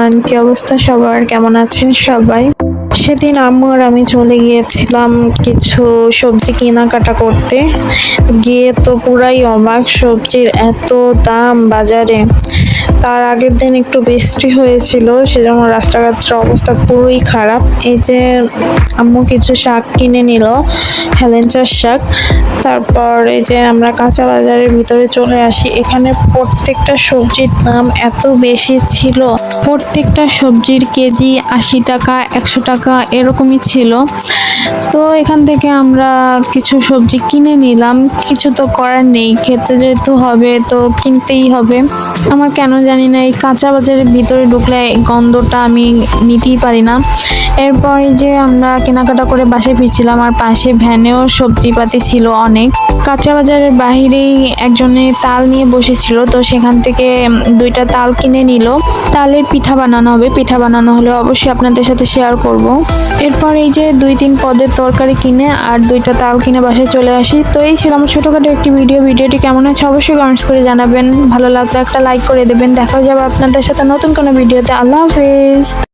Everyone, কি অবস্থা সবার? কেমন আছেন সবাই? সেদিন আম্মু আর আমি চলে গিয়েছিলাম কিছু সবজি কেনাকাটা করতে। গিয়ে তো পুরাই অবাক, সবজির এত দাম বাজারে। তার আগের দিন একটু বৃষ্টি হয়েছিল, সেজন্য রাস্তাঘাটের অবস্থা পুরোই খারাপ। এই যে আম্মু কিছু শাক কিনে নিল, হেলেঞ্চার শাক। তারপর এই যে আমরা কাঁচা বাজারের ভিতরে চলে আসি। এখানে প্রত্যেকটা সবজির দাম এত বেশি ছিল, প্রত্যেকটা সবজির কেজি 80 টাকা 100 টাকা এরকমই ছিল। তো এখান থেকে আমরা কিছু সবজি কিনে নিলাম, কিছু তো করার নেই, খেতে যেহেতু হবে তো কিনতেই হবে। আমার কেন জানি না এই কাঁচা বাজারের ভিতরে ঢুকলে গন্ধটা আমি নিতেই পারি না। এরপর যে আমরা কেনাকাটা করে বাসায় ফিরছিলাম, আর পাশে ভ্যানেও সবজিপাতি ছিল অনেক। কাঁচা বাজারের বাহিরেই একজনে তাল নিয়ে বসেছিল, তো সেখান থেকে 2টা তাল কিনে নিল। তালের পিঠা বানানো হবে, পিঠা বানানো হলে অবশ্যই আপনাদের সাথে শেয়ার করব। এরপর এই যে 2-3 পদের তরকারি কিনে আর 2টা তাল কিনে বাসায় চলে আসি। তো এই ছিল আমার ছোটখাটো একটি ভিডিওটি কেমন আছে অবশ্যই কমেন্টস করে জানাবেন। ভালো লাগলে একটা লাইক করে দেবেন। দেখা যাবে আপনাদের সাথে নতুন কোনো ভিডিওতে। আল্লাহ হাফেজ।